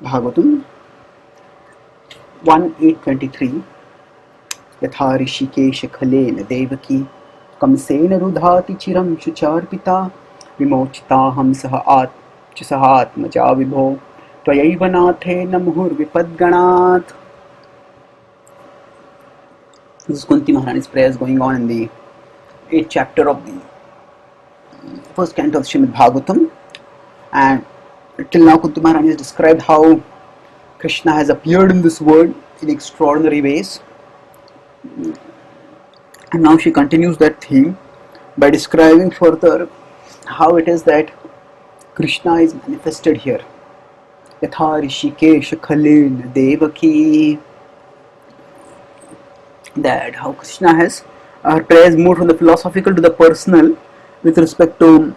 Bhagavatam 1:8-23 Yatha Rishikesha Khalena Devaki Kamsena Rudhati Chiram Shucharpita Vimochitaham Sahatmaja Vibho Tvayaivanathe Namuhur Vipadganat. This is Kunti Maharani's prayers going on in the 8th chapter of the first canto of Srimad Bhagavatam, and till now Kunti Maharani has described how Krishna has appeared in this world in extraordinary ways, and now she continues that theme by describing further how it is that Krishna is manifested here. Yatha Rishikesha Khalena Devaki, that how Krishna has her prayers moved from the philosophical to the personal with respect to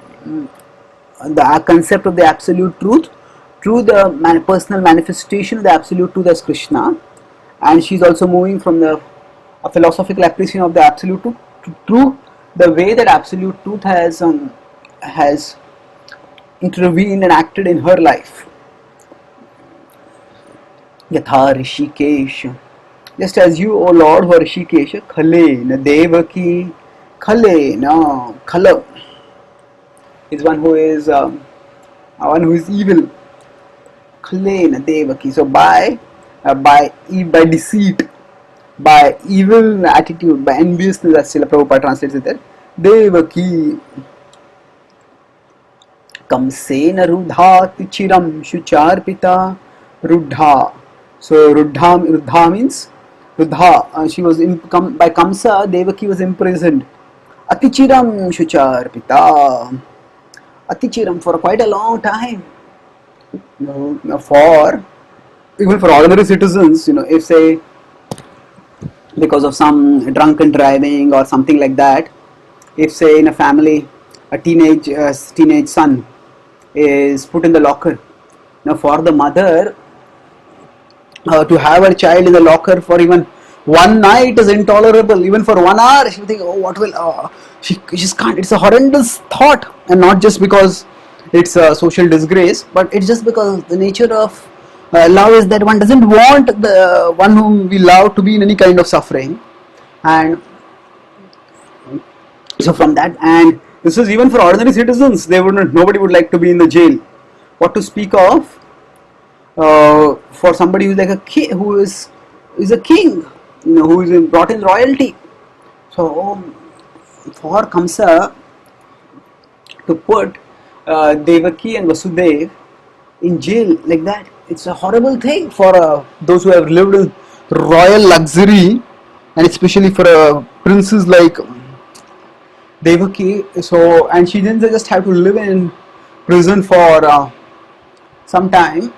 the concept of the absolute truth through the personal manifestation of the absolute truth as Krishna, and she's also moving from the philosophical appreciation of the absolute truth through the way that absolute truth has intervened and acted in her life. Yatha Rishikesh, just as you, O Lord, were Rishikesh, Khalena Devaki, Khalena, Khala is one who is evil. Khalena Devaki, so by deceit, by evil attitude, by enviousness, as Srila Prabhupada translates it there, Devaki Kamsena Rudhati Chiram Shucharpita Rudha. So Rudha means Rudha. She was by Kamsa. Devaki was imprisoned. Atichiram Shucharpita. Atichiram for quite a long time. Even for ordinary citizens, if say because of some drunken driving or something like that, if say in a family a teenage son is put in the locker, now for the mother to have her child in the locker for even one night is intolerable. Even for 1 hour she will think, oh, what will she just can't. It's a horrendous thought, and not just because it's a social disgrace, but it's just because the nature of love is that one doesn't want the one whom we love to be in any kind of suffering. And so from that, and this is even for ordinary citizens, nobody would like to be in the jail. What to speak of for somebody who's like a king, who is a king, who is brought in royalty. So for Kamsa to put Devaki and Vasudev in jail like that, it's a horrible thing for those who have lived in royal luxury, and especially for princes like Devaki. So, and she didn't just have to live in prison for some time,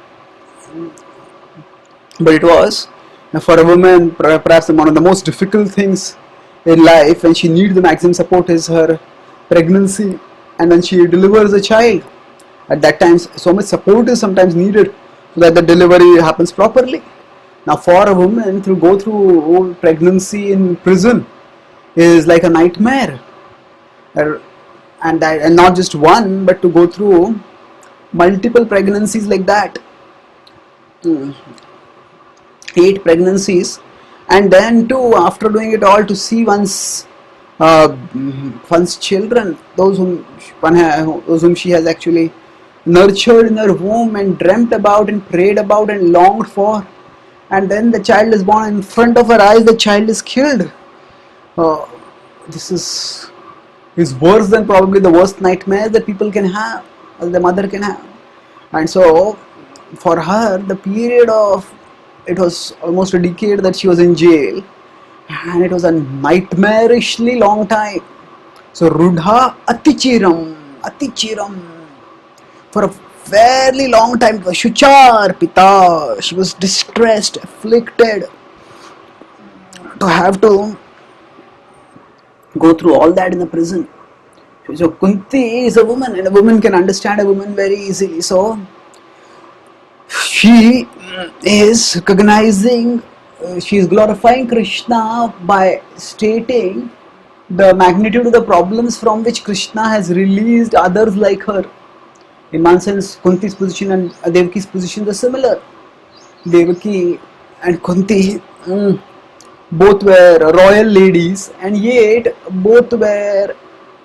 but it was for a woman perhaps one of the most difficult things in life, and she needs the maximum support is her pregnancy, and when she delivers a child, at that time so much support is sometimes needed so that the delivery happens properly. Now for a woman to go through pregnancy in prison is like a nightmare, and not just one, but to go through multiple pregnancies like that, 8 pregnancies, and then too, after doing it all, to see one's children, those whom she has actually nurtured in her womb and dreamt about and prayed about and longed for, and then the child is born in front of her eyes, the child is killed. This is worse than probably the worst nightmare that people can have, or the mother can have. And so for her, the period of, it was almost a decade that she was in jail, and it was a nightmarishly long time. So Rudha Atichiram, for a fairly long time, Shucharpita, she was distressed, afflicted to have to go through all that in the prison. So Kunti is a woman, and a woman can understand a woman very easily. So she is recognizing, she is glorifying Krishna by stating the magnitude of the problems from which Krishna has released others like her. In one sense, Kunti's position and Devaki's position are similar. Devaki and Kunti, both were royal ladies, and yet both were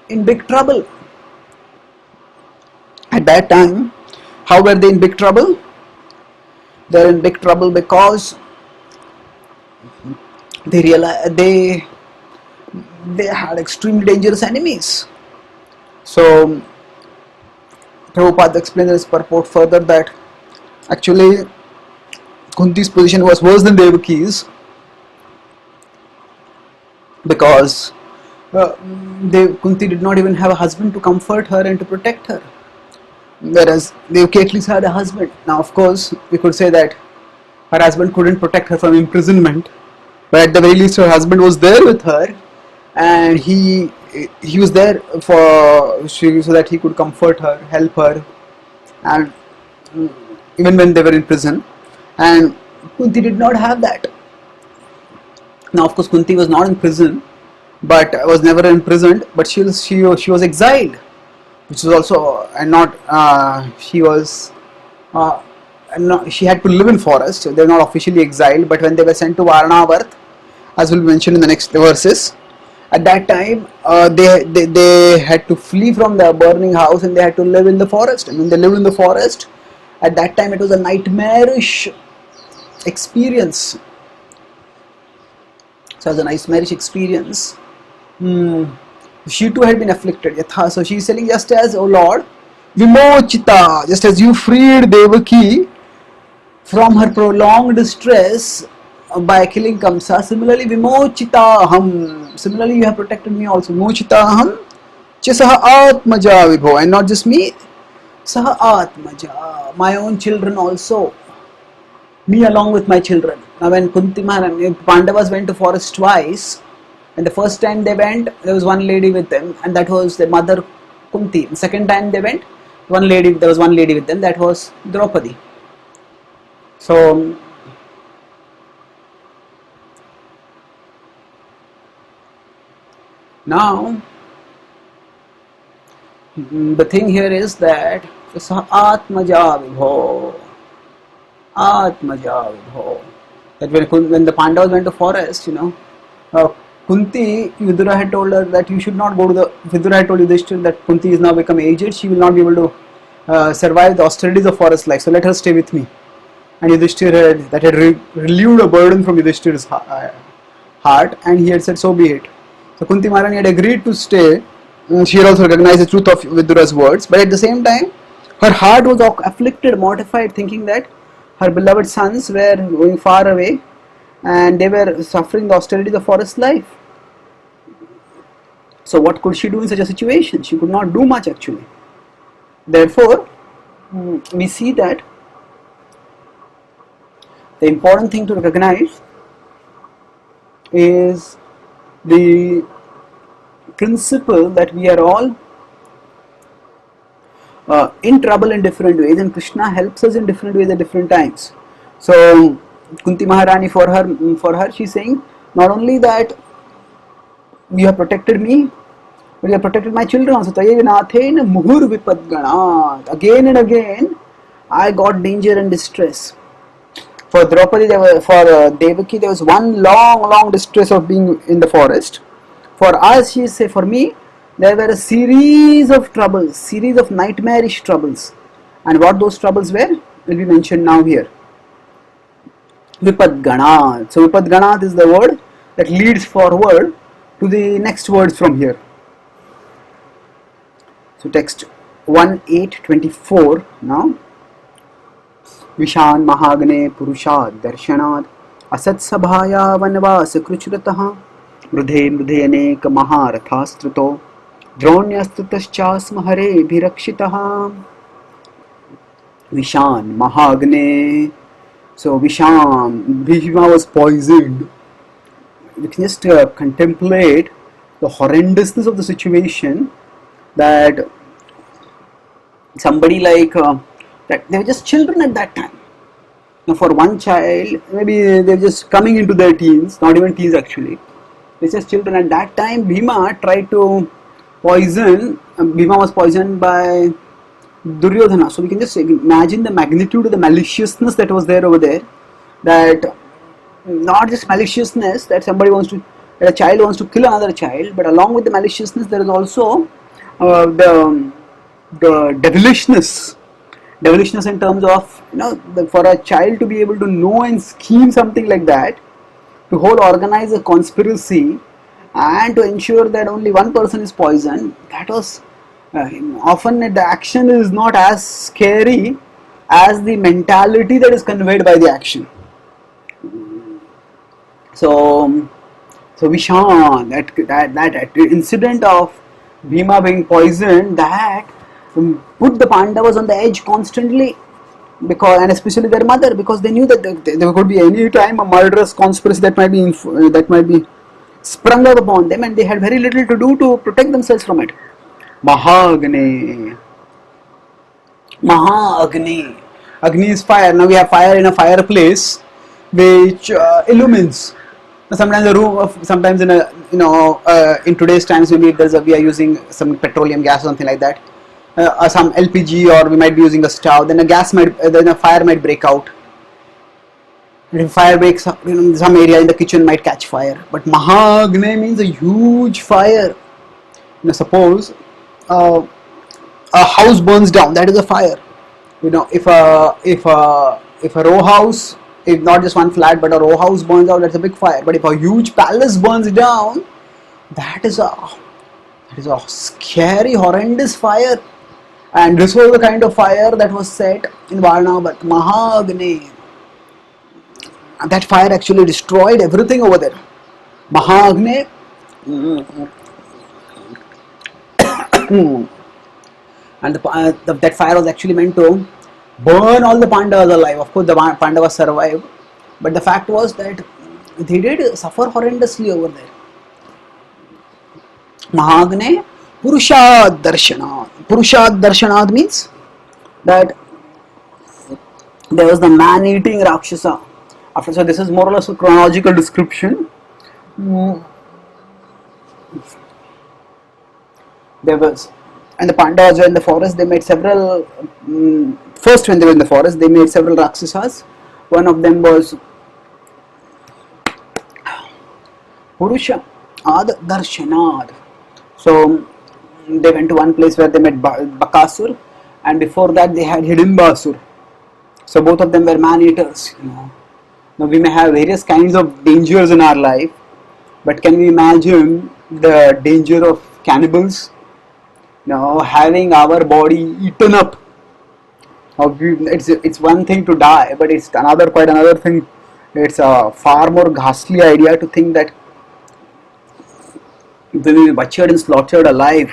in big trouble. At that time, how were they in big trouble? They're in big trouble because they had extremely dangerous enemies. So Prabhupada explained this purport further that actually Kunti's position was worse than Devaki's because Kunti did not even have a husband to comfort her and to protect her, whereas Devaki at least had a husband. Now, of course, we could say that her husband couldn't protect her from imprisonment, but at the very least her husband was there with her, and he was there so that he could comfort her, help her, and even when they were in prison. And Kunti did not have that. Now, of course, Kunti was not in prison, but was never imprisoned, but she was exiled, which was also she had to live in forest. So they were not officially exiled, but when they were sent to Varnavath, as will be mentioned in the next verses, at that time they had to flee from the burning house and they had to live in the forest. And when they lived in the forest, at that time it was a nightmarish experience. So it was a nightmarish experience. She too had been afflicted. Yatha. So she is saying, just as, O Lord, Vimochita, just as you freed Devaki from her prolonged distress by killing Kamsa, similarly Vimochita Aham, similarly you have protected me also. Vimochita Aham Chasaha Atmaja Vibho, and not just me, Saha Atmaja, my own children also, me along with my children. Now when Kunti Maharani, Pandavas went to forest twice, and the first time they went, there was one lady with them, and that was their mother Kunti. The second time they went, there was one lady with them, that was Draupadi. So now the thing here is that Atmaja Vibho, Atmaja Vibho, that when the Pandavas went to forest, Kunti, Vidura had told her that you should not go to Vidura had told Yudhishthira that Kunti is now become aged, she will not be able to survive the austerities of forest life, so let her stay with me. And Yudhishthira had relieved a burden from Yudhishthira's heart, and he had said, so be it. So Kunti Maharani had agreed to stay. She had also recognized the truth of Vidura's words, but at the same time, her heart was afflicted, mortified, thinking that her beloved sons were going far away and they were suffering the austerities of forest life. So what could she do in such a situation? She could not do much actually. Therefore, we see that the important thing to recognize is the principle that we are all in trouble in different ways, and Krishna helps us in different ways at different times. So Kunti Maharani, for her she is saying, not only that you have protected me, but you have protected my children also. Muhur vipadganat. Again and again I got danger and distress. For Draupadi, Devaki, there was one long distress of being in the forest. For us, for me, there were a series of troubles, series of nightmarish troubles. And what those troubles were will be mentioned now here. Vipadganat. So Vipadganat is the word that leads forward to the next words from here. So text 1:8-24 now. Vishan Mahagne Purushad Darshanad Asat Sabhaya Vanvas Kruchrataha Mrudhe Mrudheyaneka Maharathastruto Dronyastrutaschasma Hare Bhirakshitaha. Vishan Mahagne. So Vishan, Bhishma was poisoned. You can just contemplate the horrendousness of the situation, that somebody like that they were just children at that time. Now for one child, maybe they're just coming into their teens, not even teens actually. They're just children at that time. Bhima tried to poison. Bhima was poisoned by Duryodhana. So we can just imagine the magnitude of the maliciousness that was there over there. that not just maliciousness, that that a child wants to kill another child, but along with the maliciousness there is also the devilishness in terms of, for a child to be able to know and scheme something like that, to whole organize a conspiracy and to ensure that only one person is poisoned. That was often the action is not as scary as the mentality that is conveyed by the action. So, Vishan, that incident of Bhima being poisoned, that put the Pandavas on the edge constantly, and especially their mother, because they knew that there could be any time a murderous conspiracy that might be sprung up upon them, and they had very little to do to protect themselves from it. Mahagni. Mahagni. Agni is fire. Now we have fire in a fireplace which illumines. Sometimes a room of, sometimes in a, in today's times maybe we are using some petroleum gas or something like that, or some LPG, or we might be using a stove. Then a fire might break out. And if fire breaks up, some area in the kitchen might catch fire. But Mahagni means a huge fire. Suppose a house burns down, that is a fire. If a row house, if not just one flat but a row house burns out, that's a big fire. But if a huge palace burns down, that is a scary, horrendous fire. And this was the kind of fire that was set in Varnava, Mahagni. And that fire actually destroyed everything over there. Mahagni. And that fire was actually meant to burn all the Pandavas alive. Of course, the Pandavas survived, but the fact was that they did suffer horrendously over there. Mahagni Purushad Darshanad. Purushad Darshanad means that there was the man-eating Rakshasa. So this is more or less a chronological description. There was, and the Pandavas were in the forest. They made several. First, when they were in the forest, they made several Rakshasas. One of them was Purusha Ad Darshanad. So they went to one place where they met Bakasur, and before that they had Hidimbaasur. So both of them were man-eaters. Now we may have various kinds of dangers in our life, but can we imagine the danger of cannibals? Having our body eaten up. It's one thing to die, but it's quite another thing. It's a far more ghastly idea to think that we will be butchered and slaughtered alive.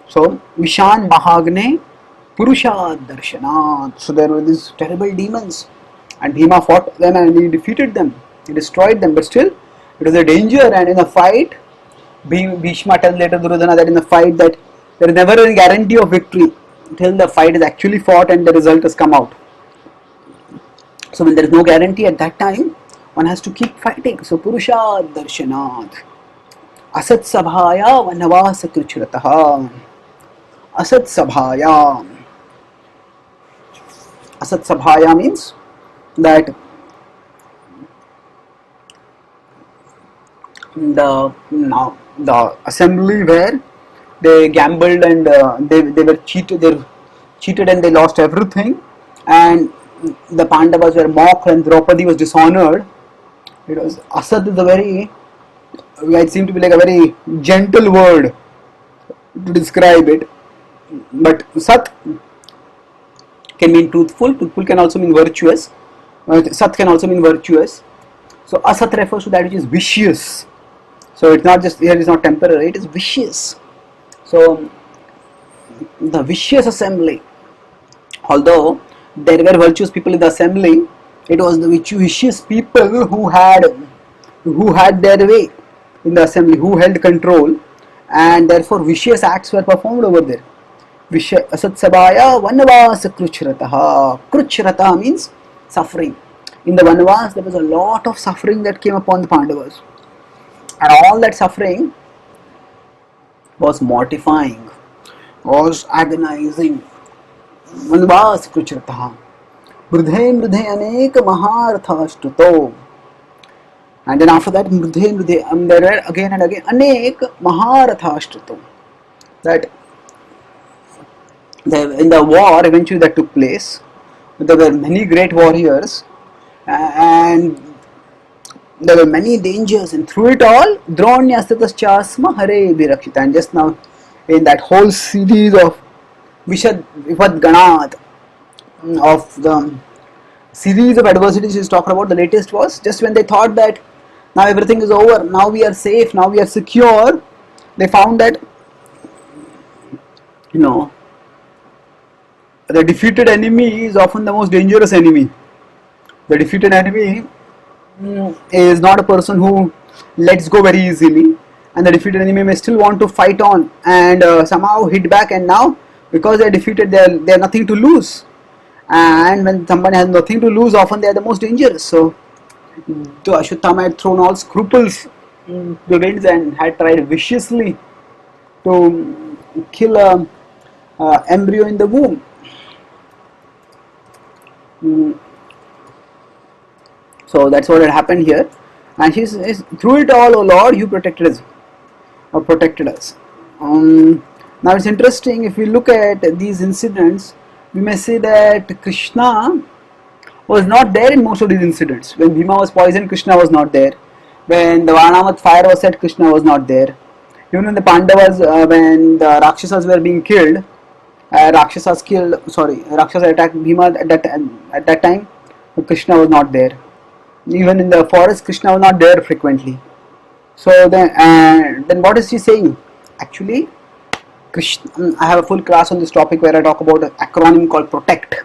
So Vishan Mahagni Purusha Darshanat. So there were these terrible demons, and Bhima fought them and he defeated them. He destroyed them, but still it was a danger. And in a fight, Bhishma tells later Duryodhana that in the fight that there is never any guarantee of victory until the fight is actually fought and the result has come out. So when there is no guarantee at that time, one has to keep fighting. So Purusha Darshanat. Asat Sabhaya Vanavasa Kruchrataha. Asat Sabhaya. Asat Sabhaya means that the assembly where they gambled and they were cheated and they lost everything, and the Pandavas were mocked and Draupadi was dishonored. It was Asat is it seemed to be like a very gentle word to describe it, but Sat can mean truthful. Truthful can also mean virtuous. Sat can also mean virtuous. So Asat refers to that which is vicious. So it's not just, here it's not temporary, it is vicious. So the vicious assembly, although there were virtuous people in the assembly, it was the vicious people who had their way in the assembly, who held control, and therefore vicious acts were performed over there. Asat Sabhaya Vanavasa Kruchrataha. Kruchrata means suffering. In the Vanavas there was a lot of suffering that came upon the Pandavas, and all that suffering was mortifying, was agonizing. Vanavasa Kruchrataha. Mridhe mridhe anek mahartha shtuto. And then after that, mridhe mridhe, there were again and again anek maharatha shtuto. That in the war eventually that took place, there were many great warriors, and there were many dangers, and through it all, Dronyastataschasma Hare Virakshita. And just now, in that whole series of Vishad Vivad Ganat, of the series of adversities he's talked about, the latest was just when they thought that now everything is over, now we are safe, now we are secure, they found that, you know, the defeated enemy is often the most dangerous enemy. The defeated enemy is not a person who lets go very easily, and the defeated enemy may still want to fight on and somehow hit back, and now because they are defeated, they are nothing to lose, and when somebody has nothing to lose, often they are the most dangerous. So the Ashwatthama had thrown all scruples to the winds and had tried viciously to kill a embryo in the womb. So that's what had happened here, and he says, through it all, O Lord, you protected us, or protected us. Now it's interesting, if we look at these incidents, we may say that Krishna was not there in most of these incidents. When Bhima was poisoned, Krishna was not there. When the Varnavath fire was set, Krishna was not there. Even when the Pandavas, when the Rakshasas were being killed, Rakshasa attacked Bhima at that time, Krishna was not there. Even in the forest, Krishna was not there frequently. So then what is he saying? Actually, Krishna, I have a full class on this topic where I talk about an acronym called PROTECT,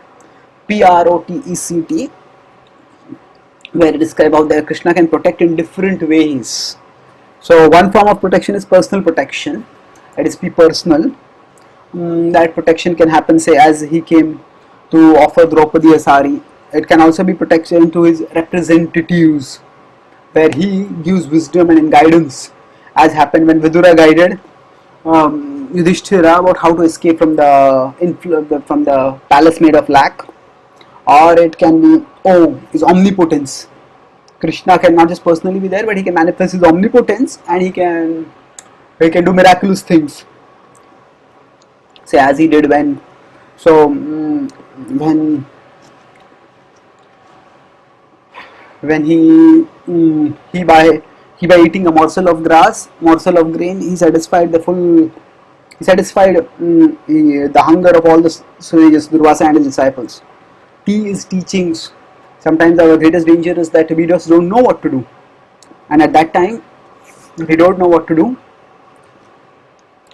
PROTECT, where it describes how the Krishna can protect in different ways. So one form of protection is personal protection, that is be personal. That protection can happen, say, as he came to offer Draupadi a sari. It can also be protection to his representatives, where he gives wisdom and guidance, as happened when Vidura guided Yudhishthira about how to escape from the palace made of lac. Or it can be his omnipotence. Krishna can not just personally be there, but he can manifest his omnipotence, and he can do miraculous things. Say, as he did when by eating a morsel of grain, he satisfied the hunger of all the sages, Durvasa and his disciples. Tea is teachings. Sometimes our greatest danger is that we just don't know what to do, and at that time, if we don't know what to do,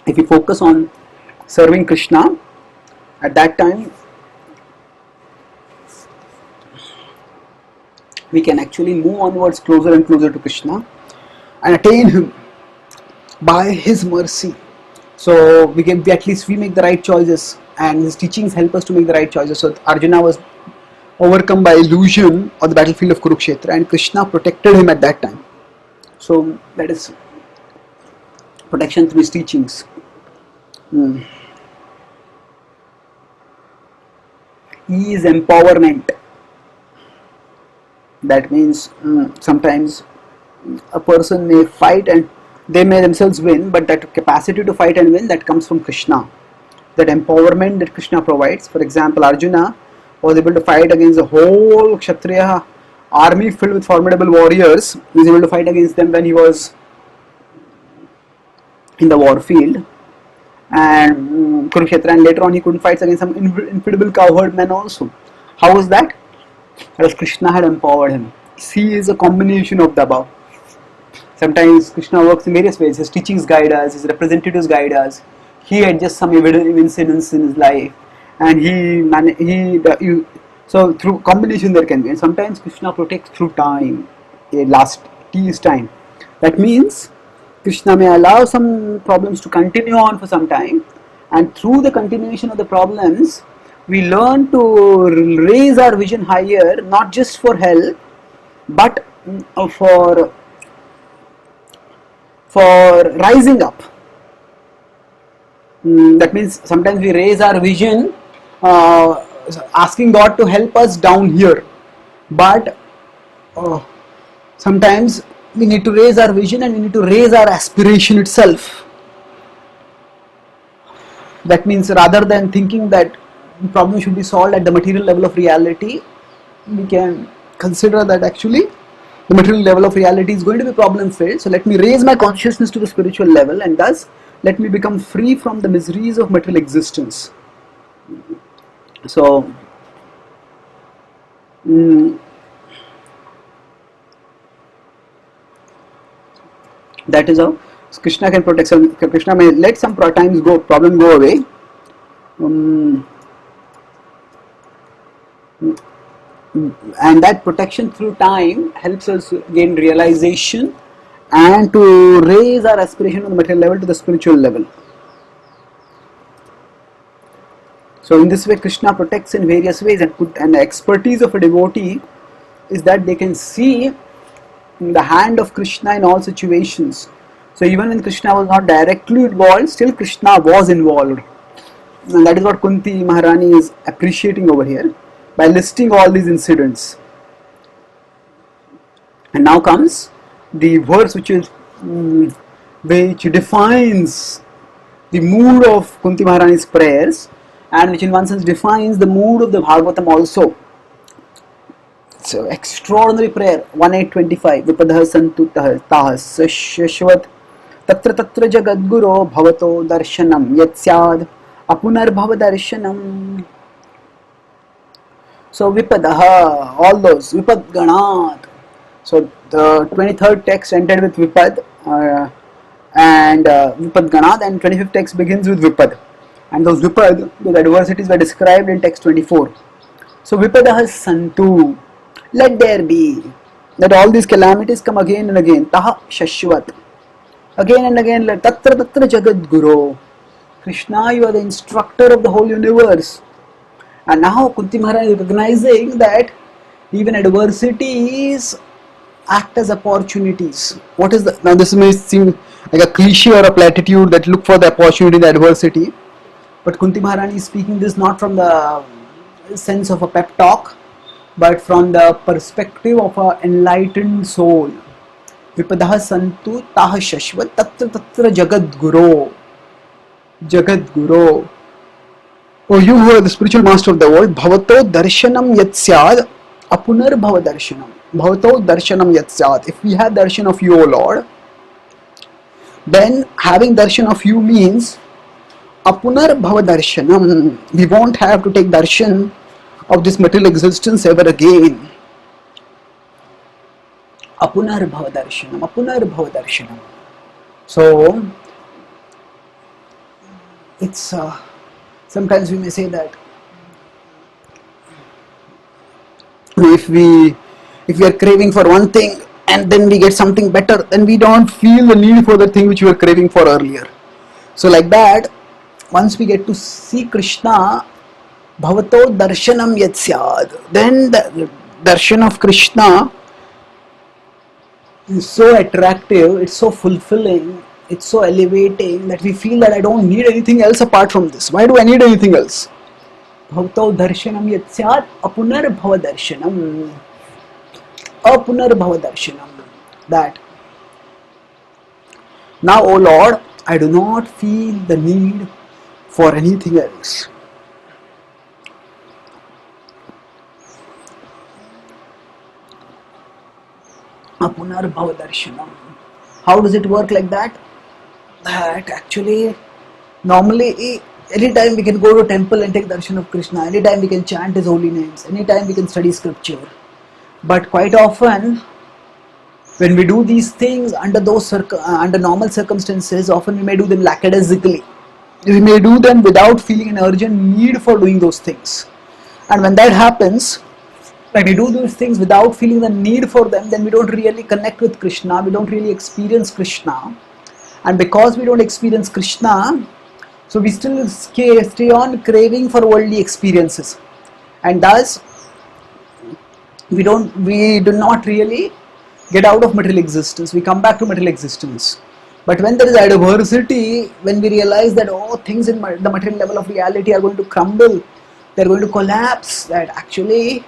if we focus on serving Krishna, at that time we can actually move onwards closer and closer to Krishna and attain him by his mercy. So we at least make the right choices, and his teachings help us to make the right choices. So Arjuna was overcome by illusion on the battlefield of Kurukshetra, and Krishna protected him at that time. So that is protection through his teachings. E is empowerment. That means sometimes a person may fight and they may themselves win, but that capacity to fight and win, that comes from Krishna. That empowerment that Krishna provides. For example, Arjuna was able to fight against the whole Kshatriya army filled with formidable warriors. He was able to fight against them when he was in the war field and Kurukshetra, and later on he couldn't fight against some infidel cowherd men also. How was that? Because Krishna had empowered him. C is a combination of the above. Sometimes Krishna works in various ways. His teachings guide us, his representatives guide us. He had just some incidents in his life, and so through combination there can be. And sometimes Krishna protects through time. Last T is time. That means Krishna may allow some problems to continue on for some time, and through the continuation of the problems, we learn to raise our vision higher, not just for help, but for rising up. That means sometimes we raise our vision asking God to help us down here, but sometimes we need to raise our vision and we need to raise our aspiration itself. That means rather than thinking that the problem should be solved at the material level of reality, we can consider that actually the material level of reality is going to be problem filled. So let me raise my consciousness to the spiritual level, and thus let me become free from the miseries of material existence. So that is how Krishna can protect. Krishna may let some times problem go away. And that protection through time helps us gain realization and to raise our aspiration on the material level to the spiritual level. So in this way Krishna protects in various ways, and the expertise of a devotee is that they can see the hand of Krishna in all situations. So even when Krishna was not directly involved, still Krishna was involved. And that is what Kunti Maharani is appreciating over here by listing all these incidents. And now comes the verse which defines the mood of Kunti Maharani's prayers, and which in one sense defines the mood of the Bhagavatam also. So extraordinary prayer, 1825. Vipadha santu tahas shashvat tatra tatra jagadguro bhavato darshanam yatsyad apunar bhava darshanam. So Vipadaha, all those, Vipad Ganat. So the 23rd text ended with Vipad and Vipad Ganat, and 25th text begins with Vipad. And those Vipad, those adversities were described in text 24. So Vipadaha santu, let there be, that all these calamities come again and again. Taha shashvat, again and again. Tatra tatra jagad guru, Krishna, you are the instructor of the whole universe. And now Kunti Maharani is recognizing that even adversities act as opportunities. What is the, now this may seem like a cliche or a platitude that look for the opportunity in the adversity, but Kunti Maharani is speaking this not from the sense of a pep talk, but from the perspective of an enlightened soul. Vipadaha santu taha shashvat tatra tatra jagad guru. Jagad guru. Oh, you who are the spiritual master of the world, bhavato darshanam yatsyad apunar bhava darshanam. Bhavato darshanam yatsyad. If we have darshan of you, O Lord, then having darshan of you means apunar bhava darshanam. We won't have to take darshan of this material existence ever again. Apunar bhava darshanam, apunar bhava darshanam. So it's sometimes we may say that if we are craving for one thing and then we get something better, then we don't feel the need for the thing which we were craving for earlier. So like that, once we get to see Krishna, bhavato darshanam yatsyad, then the darshan of Krishna is so attractive, it's so fulfilling, it's so elevating that we feel that I don't need anything else apart from this. Why do I need anything else? Bhavato darshanam yatsyad apunar bhava darshanam. Apunar bhava darshanam. That now, O Lord, I do not feel the need for anything else. Apunar bhava darshanam. How does it work like that? That actually, normally, anytime we can go to a temple and take darshan of Krishna, anytime we can chant his holy names, anytime we can study scripture. But quite often, when we do these things under under normal circumstances, often we may do them lackadaisically. We may do them without feeling an urgent need for doing those things. And when that happens, when we do those things without feeling the need for them, then we don't really connect with Krishna, we don't really experience Krishna. And because we don't experience Krishna, so we still stay on craving for worldly experiences. And thus, we do not really get out of material existence, we come back to material existence. But when there is adversity, when we realize that things in the material level of reality are going to crumble, they're going to collapse, that actually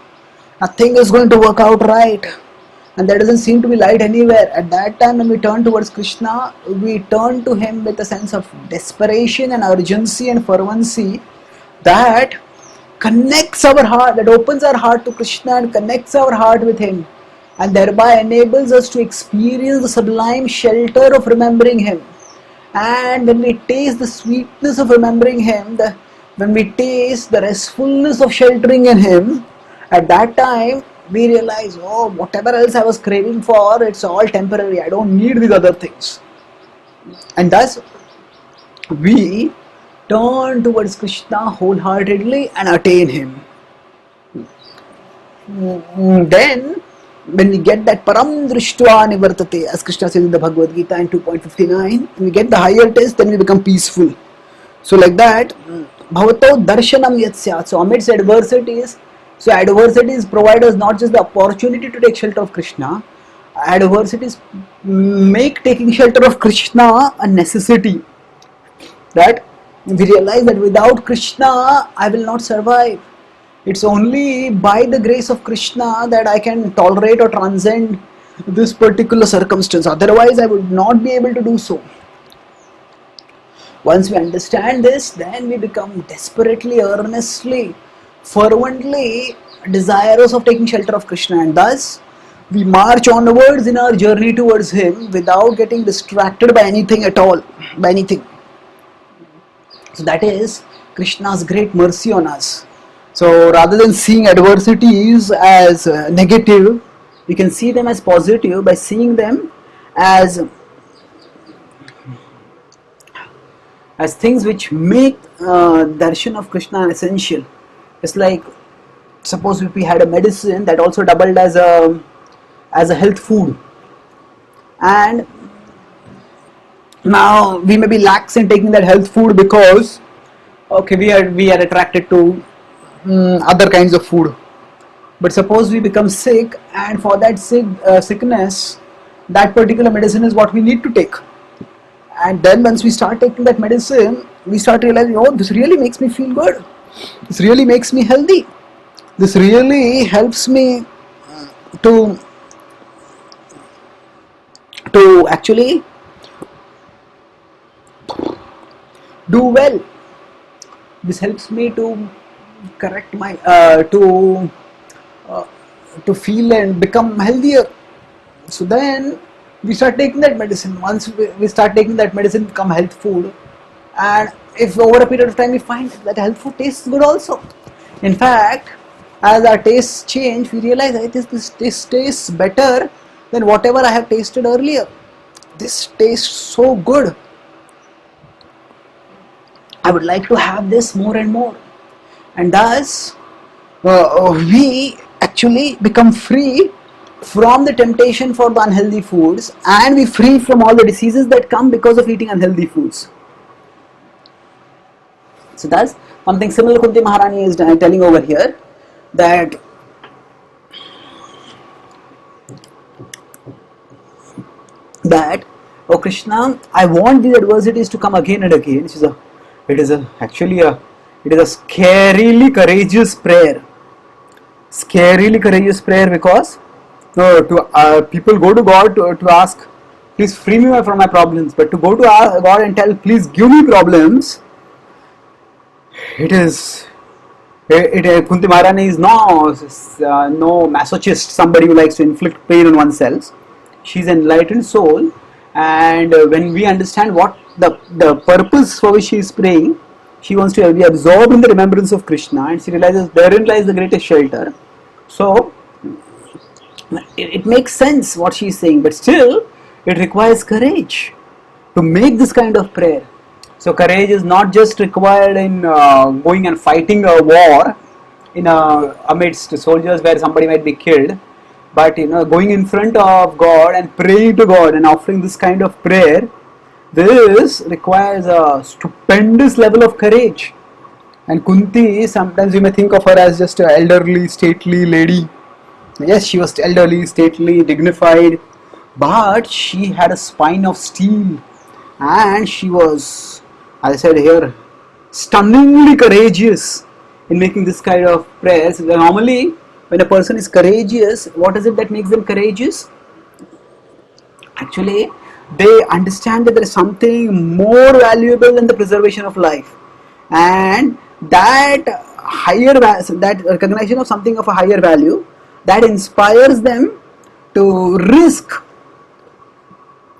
nothing is going to work out right, and there doesn't seem to be light anywhere. At that time, when we turn towards Krishna, we turn to him with a sense of desperation and urgency and fervency that connects our heart, that opens our heart to Krishna and connects our heart with him, and thereby enables us to experience the sublime shelter of remembering him. And when we taste the sweetness of remembering him, when we taste the restfulness of sheltering in him, at that time we realize, oh, whatever else I was craving for, it's all temporary, I don't need these other things. And thus we turn towards Krishna wholeheartedly and attain him. Then when we get that param drishtva nivartate, as Krishna says in the Bhagavad Gita in 2.59, when we get the higher taste, then we become peaceful. So like that, bhavato darshanam yat syat. So amidst adversities, so adversities provide us not just the opportunity to take shelter of Krishna, adversities make taking shelter of Krishna a necessity. That we realize that without Krishna, I will not survive. It's only by the grace of Krishna that I can tolerate or transcend this particular circumstance. Otherwise, I would not be able to do so. Once we understand this, then we become desperately, earnestly, fervently desirous of taking shelter of Krishna, and thus we march onwards in our journey towards him without getting distracted by anything at all, by anything. So that is Krishna's great mercy on us. So rather than seeing adversities as negative, we can see them as positive by seeing them as things which make darshan of Krishna essential. It's like, suppose if we had a medicine that also doubled as a health food, and now we may be lax in taking that health food because we are attracted to other kinds of food. But suppose we become sick, and for that sickness, that particular medicine is what we need to take. And then once we start taking that medicine, we start realizing, oh, this really makes me feel good. This really makes me healthy. This really helps me to actually do well. This helps me to correct my to feel and become healthier. So then we start taking that medicine. Once we start taking that medicine, become health food, and if over a period of time we find that health food tastes good also. In fact, as our tastes change, we realize that this tastes better than whatever I have tasted earlier. This tastes so good. I would like to have this more and more. And thus, we actually become free from the temptation for the unhealthy foods, and we free from all the diseases that come because of eating unhealthy foods. So thus, something similar Kunti Maharani is telling over here, that oh Krishna, I want these adversities to come again and again. It is a scarily courageous prayer. Scarily courageous prayer, because people go to God to ask, please free me from my problems. But to go to God and tell, please give me problems, Kunti Maharani is no masochist, somebody who likes to inflict pain on oneself. She is an enlightened soul, and when we understand what the purpose for which she is praying, she wants to be absorbed in the remembrance of Krishna, and she realizes therein lies the greatest shelter. So it makes sense what she is saying, but still it requires courage to make this kind of prayer. So courage is not just required in going and fighting a war amidst soldiers where somebody might be killed, but going in front of God and praying to God and offering this kind of prayer. This requires a stupendous level of courage. And Kunti, sometimes you may think of her as just an elderly, stately lady. Yes, she was elderly, stately, dignified, but she had a spine of steel, and she was, as I said here, stunningly courageous in making this kind of prayers. Normally, when a person is courageous, what is it that makes them courageous? Actually, they understand that there is something more valuable than the preservation of life, and that that recognition of something of a higher value, that inspires them to risk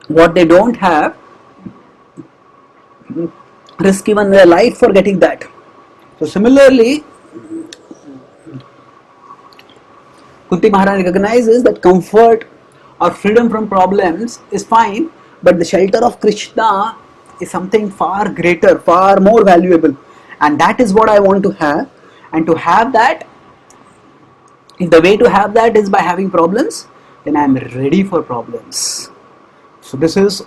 what they don't have, risk even their life for getting that. So similarly, Kunti Maharani recognizes that comfort or freedom from problems is fine, but the shelter of Krishna is something far greater, far more valuable, and that is what I want to have. And to have that, if the way to have that is by having problems, then I am ready for problems. So this is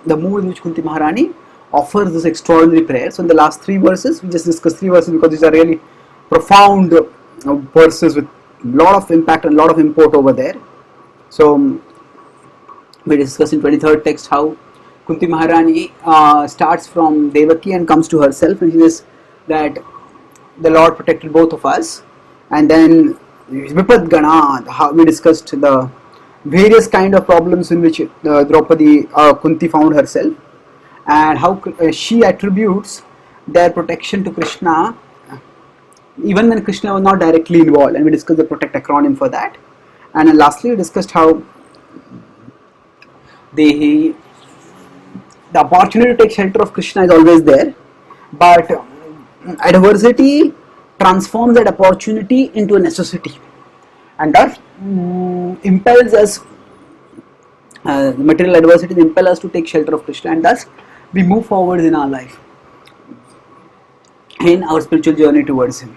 the mood in which Kunti Maharani offers this extraordinary prayer. So in the last 3 verses, we just discussed 3 verses because these are really profound verses with a lot of impact and a lot of import over there. So we discussed in 23rd text how Kunti Maharani starts from Devaki and comes to herself, and she says that the Lord protected both of us. And then Vipad Gana, how we discussed the various kind of problems in which Draupadi Kunti found herself, and how she attributes their protection to Krishna even when Krishna was not directly involved, and we discussed the protect acronym for that. And then lastly we discussed how the opportunity to take shelter of Krishna is always there, but adversity transforms that opportunity into a necessity, and that impels us, material adversity impel us to take shelter of Krishna, and thus we move forward in our life, in our spiritual journey towards Him.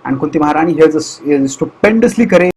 And Kunti Maharani here is stupendously courageous.